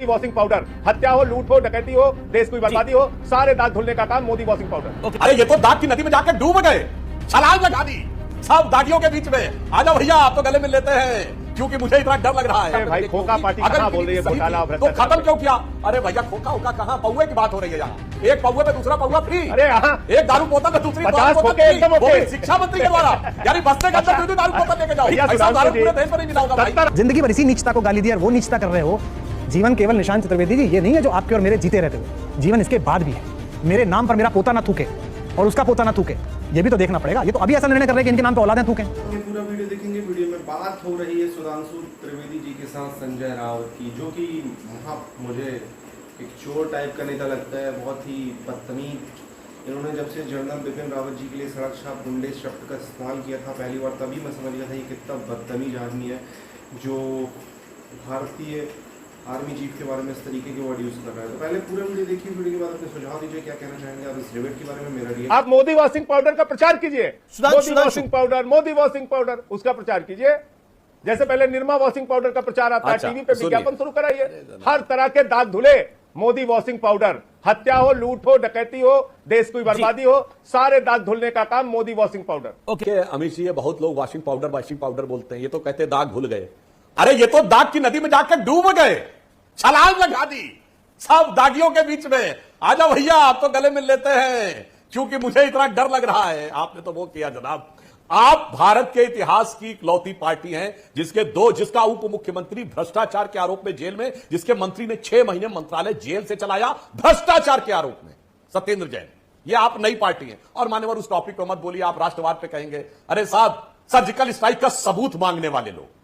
Washing powder, हत्या हो, लूट हो, डकैती हो, देश की बर्बादी हो, सारे दाग धुलने का काम मोदी वॉशिंग पाउडर। अरे ये तो दाग की नदी में जाकर डूब गए, छलांग लगा दी सब दागियों के बीच में। आजा भैया आप तो गले मिल लेते हैं, क्योंकि मुझे इतना डर लग रहा है। भाई खोखा पार्टी कहां बोल रही है घोटाला तो खत्म क्यों किया? अरे भैया खोखा होगा कहां, पौवे की बात हो रही है यहाँ। एक पौवे पे दूसरा पौवा फ्री। अरे यहाँ एक दारू बोतल में दूसरी 50 खोखे एकदम ओके। शिक्षा मंत्री के द्वारा यानी बस्ते के अंदर दारू बोतल लेके जाओ। ऐसा दारू पूरे देश में नहीं मिला होगा भाई। जिंदगी भर इसी नीचता को गाली दी और वो नीचता कर रहे हो। जीवन केवल निशांत चतुर्वेदी जी ये नहीं है जो आपके और मेरे जीते रहते हो, जीवन इसके बाद भी है। मेरे नाम पर मेरा पोता ना थूके और उसका पोता ना थूके, ये भी तो देखना पड़ेगा। ये तो अभी ऐसा निर्णय कर रहे हैं कि इनके नाम पे औलादें थूकें। ये पूरा वीडियो देखेंगे। वीडियो में बात हो रही है सुधांशु त्रिवेदी जी के साथ संजय राउत की, जो कि मुझे एक चोर टाइप का नेता लगता है, बहुत ही बदतमीज। इन्होंने जब से जनरल बिपिन रावत जी के लिए सड़क छाप गुंडे शब्द का इस्तेमाल किया था पहली बार, तभी मैं समझ गया था ये कितना बदतमीज आदमी है जो भारतीय आर्मी चीफ के बारे में इस तरीके के वर्ड यूज कर रहा है। तो पहले पूरा वीडियो देखिए, वीडियो के बाद अपने सुझाव दीजिए, क्या कहना चाहेंगे आप इस डिबेट के बारे में। मेरा रिएक्शन, आप मोदी वॉशिंग पाउडर का प्रचार कीजिए, Modi washing powder, Modi washing powder, उसका प्रचार कीजिए। जैसे पहले निरमा वॉशिंग पाउडर का प्रचार आता है, टीवी पे विज्ञापन शुरू कराइए, हर तरह के दाग धुले मोदी वॉशिंग पाउडर, हत्या हो, लूट हो, डकैती हो, देश की बर्बादी हो, सारे दाग धुलने का काम Modi washing powder. Okay Amit ji, बहुत लोग वॉशिंग पाउडर बोलते हैं, ये तो कहते दाग धुल गए। अरे ये तो दाग की नदी में जाकर डूब गए, छलांग लगा दी सब दागियों के बीच में। आजा भैया आप तो गले मिल लेते हैं, क्योंकि मुझे इतना डर लग रहा है। आपने तो वो किया जनाब, आप भारत के इतिहास की इकलौती पार्टी हैं जिसका उप मुख्यमंत्री भ्रष्टाचार के आरोप में जेल में, जिसके मंत्री ने 6 महीने मंत्रालय जेल से चलाया भ्रष्टाचार के आरोप में, सत्येंद्र जैन। ये आप नई पार्टी हैं। और मान्यवर उस टॉपिक पर मत बोलिए, आप राष्ट्रवाद पे कहेंगे। अरे साहब, सर्जिकल स्ट्राइक का सबूत मांगने वाले लोग,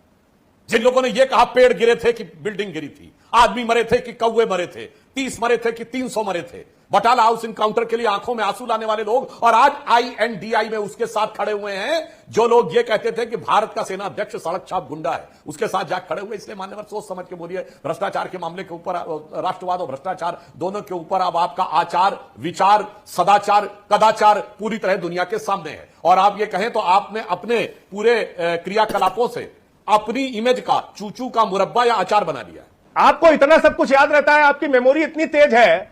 जिन लोगों ने यह कहा पेड़ गिरे थे कि बिल्डिंग गिरी थी, आदमी मरे थे कि कौवे मरे थे, 30 मरे थे कि 300 मरे थे, बटाला हाउस इनकाउंटर के लिए आंखों में आंसू लाने वाले लोग, और आज INDI में उसके साथ खड़े हुए हैं जो लोग ये कहते थे कि भारत का सेना अध्यक्ष सड़क छाप गुंडा है, उसके साथ जाकर खड़े हुए। इसलिए मान्यवर सोच समझ के बोलिए। भ्रष्टाचार के मामले के ऊपर, राष्ट्रवाद और भ्रष्टाचार दोनों के ऊपर अब आपका आचार, विचार, सदाचार, कदाचार पूरी तरह दुनिया के सामने है। और आप ये कहें तो आपने अपने पूरे क्रियाकलापों से अपनी इमेज का चूचू का मुरब्बा या अचार बना लिया। आपको इतना सब कुछ याद रहता है, आपकी मेमोरी इतनी तेज है,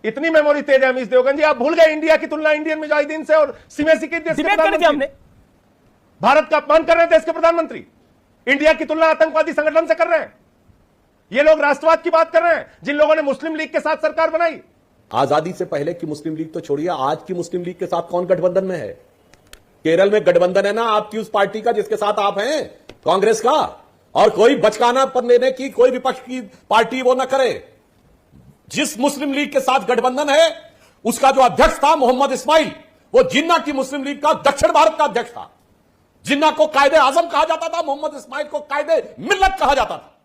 इतनी मेमोरी तेज है अमीश देवगन जी, आप भूल गए इंडिया की तुलना इंडियन मुजाहिदीन से और सीमेसी के हमने भारत का अपमान कर रहे थे इसके प्रधानमंत्री, इंडिया की तुलना आतंकवादी संगठन से कर रहे हैं। ये लोग राष्ट्रवाद की बात कर रहे हैं, जिन लोगों ने मुस्लिम लीग के साथ सरकार बनाई। आजादी से पहले की मुस्लिम लीग तो छोड़िए, आज की मुस्लिम लीग के साथ कौन गठबंधन में है? केरल में गठबंधन है ना आपकी उस पार्टी का जिसके साथ आप हैं, कांग्रेस का। और कोई बचकाना पर लेने की कोई विपक्ष की पार्टी वो ना करे। जिस मुस्लिम लीग के साथ गठबंधन है उसका जो अध्यक्ष था मोहम्मद इस्माइल, वो जिन्ना की मुस्लिम लीग का दक्षिण भारत का अध्यक्ष था। जिन्ना को कायदे आजम कहा जाता था, मोहम्मद इस्माइल को कायदे मिल्लत कहा जाता था।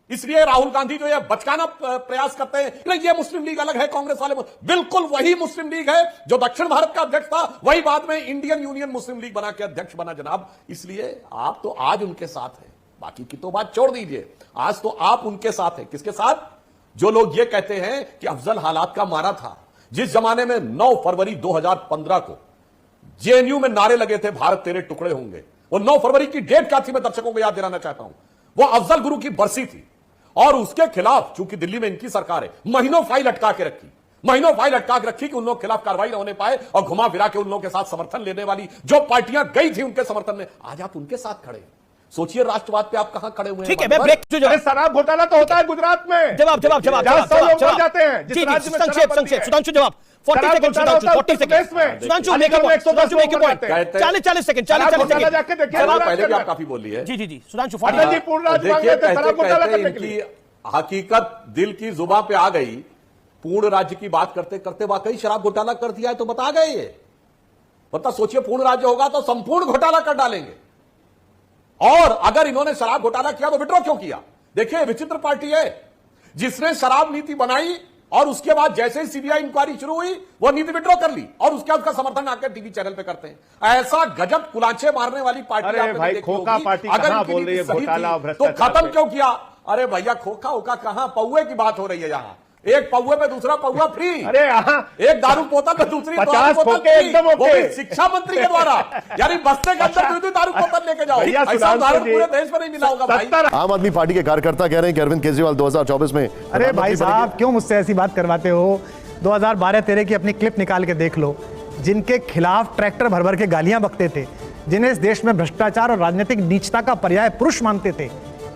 इसलिए राहुल गांधी जो ये बचकाना प्रयास करते हैं, ये मुस्लिम लीग अलग है कांग्रेस वाले, बिल्कुल वही मुस्लिम लीग है जो दक्षिण भारत का अध्यक्ष था, वही बाद में इंडियन यूनियन मुस्लिम लीग बना के अध्यक्ष बना जनाब। इसलिए आप तो आज उनके साथ हैं, बाकी की तो बात छोड़ दीजिए। आज तो आप उनके साथ हैं। किसके साथ? जो लोग ये कहते हैं कि अफजल हालात का मारा था। जिस जमाने में 9 फरवरी 2015 को JNU में नारे लगे थे भारत तेरे टुकड़े होंगे, वो 9 फरवरी की डेट क्या थी मैं दर्शकों को याद दिलाना चाहता हूं। वो अफजल गुरु की बरसी थी और उसके खिलाफ, चूंकि दिल्ली में इनकी सरकार है, महीनों फाइल अटका के रखी कि उन लोगों के खिलाफ कार्रवाई न होने पाए, और घुमा फिरा के उन लोगों के साथ समर्थन लेने वाली जो पार्टियां गई थी उनके समर्थन में, आज आप उनके साथ खड़े हैं। सोचिए राष्ट्रवाद पे आप कहां खड़े हुए हैं। ठीक है, मैं ब्रेक शराब घोटाला तो होता है गुजरात में। जवाब जाते हैं जिस राज्य में संक्षेप सुधांशु जवाब 40 second Sudhanshu make a point 40 second पहले भी आप काफी बोल रही है। जी सुधांशु इनकी हकीकत दिल की जुबान पे आ गई। पूर्ण राज्य की बात करते करते वाकई शराब घोटाला कर दिया है तो बता गए ये। पता सोचिए, पूर्ण राज्य होगा तो संपूर्ण घोटाला कर डालेंगे। और अगर इन्होंने शराब घोटाला किया तो विड्रॉ क्यों किया? देखिए विचित्र पार्टी है जिसने शराब नीति बनाई और उसके बाद जैसे ही CBI इंक्वायरी शुरू हुई वो नीति विड्रॉ कर ली और उसका समर्थन आकर टीवी चैनल पे करते हैं। ऐसा गजब कुलांचे मारने वाली पार्टी भाई खोखा पार्टी कहां बोल रही है घोटाला तो खत्म क्यों किया? अरे भैया खोखा होगा कहां, पौवे की बात हो रही है यहाँ। एक पौवे पे दूसरा पौवा फ्री। अरे यहाँ एक दारू बोतल पे दूसरी 50 दारू बोतल खोके फ्री। एकदम वो ओके। भी शिक्षा मंत्री के द्वारा, यानी बस्ते के अंदर दो दारू बोतल लेके जाओ। भैया ऐसा सुधांशु उदाहरण जी, पूरे देश में नहीं मिला होगा भाई। 70 आम आदमी पार्टी के कार्यकर्ता कह रहे हैं कि अरविंद केजरीवाल 2024 में अरे भाई साहब क्यों मुझसे ऐसी बात करवाते हो? 2012-13 की अपनी क्लिप निकाल के देख लो, जिनके खिलाफ ट्रैक्टर भर भर के गालियां बकते थे, जिन्हें इस देश में भ्रष्टाचार और राजनीतिक नीचता का पर्याय पुरुष मानते थे,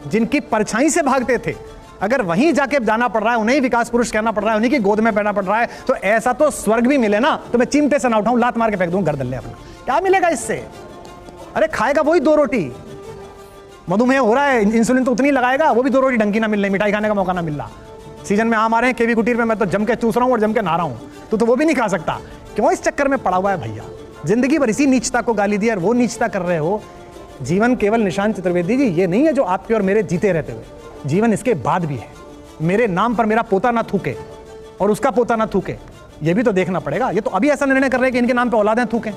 जिनकी परछाई से भागते थे, अगर वहीं जाके जाना पड़ रहा है, उन्हें विकास पुरुष कहना पड़ रहा है, उन्हीं की गोद में पहना पड़ रहा है, तो ऐसा तो स्वर्ग भी मिले ना तो मैं चिमटे से ना उठाऊं, लात मार के फेंक दूं गर्दन ले अपना। क्या मिलेगा इससे? अरे खाएगा वही 2 रोटी। मधुमेह हो रहा है, इंसुलिन तो उतनी लगाएगा, वो भी 2 रोटी ढंग की ना मिल रही, मिठाई खाने का मौका ना मिल रहा। सीजन में आम आ रहे हैं, केवी कुटीर में मैं तो जम के चूस रहा हूं और जम के नहा रहा हूं, तो वो भी नहीं खा सकता। क्यों इस चक्कर में पड़ा हुआ है भैया? जिंदगी भर इसी नीचता को गाली दी और वो नीचता कर रहे हो। जीवन केवल निशांत चतुर्वेदी जी ये नहीं है जो आपके और मेरे जीते रहते हुए, जीवन इसके बाद भी है। मेरे नाम पर मेरा पोता ना थूके और उसका पोता ना थूके, ये भी तो देखना पड़ेगा। ये तो अभी ऐसा निर्णय कर रहे हैं कि इनके नाम पे औलादें थूकें,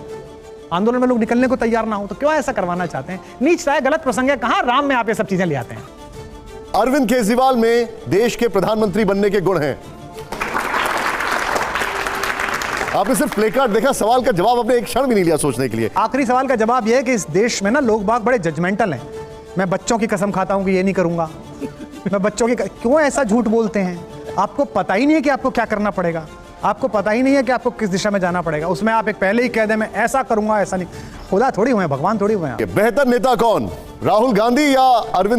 आंदोलन में लोग निकलने को तैयार ना हो, तो क्यों ऐसा करवाना चाहते हैं? नीचता है, गलत प्रसंग है। कहां राम में आप ये सब चीजें ले आते हैं? अरविंद केजरीवाल में देश के प्रधानमंत्री बनने के गुण हैं। आपने सिर्फ प्ले कार्ड देखा, सवाल का जवाब आपने एक क्षण भी नहीं लिया सोचने के लिए। आखिरी सवाल का जवाब यह है कि इस देश में ना लोग बाग बड़े जजमेंटल हैं। मैं बच्चों की कसम खाता हूं कि ये नहीं करूंगा, मैं बच्चों की क्यों ऐसा झूठ बोलते हैं? आपको पता ही नहीं है कि आपको क्या करना पड़ेगा, आपको पता ही नहीं है कि आपको किस दिशा में जाना पड़ेगा। उसमें आप एक पहले ही कह दें मैं ऐसा करूंगा, ऐसा नहीं। खुदा थोड़ी हुए, भगवान थोड़ी हुए हैं। बेहतर नेता कौन, राहुल गांधी या अरविंद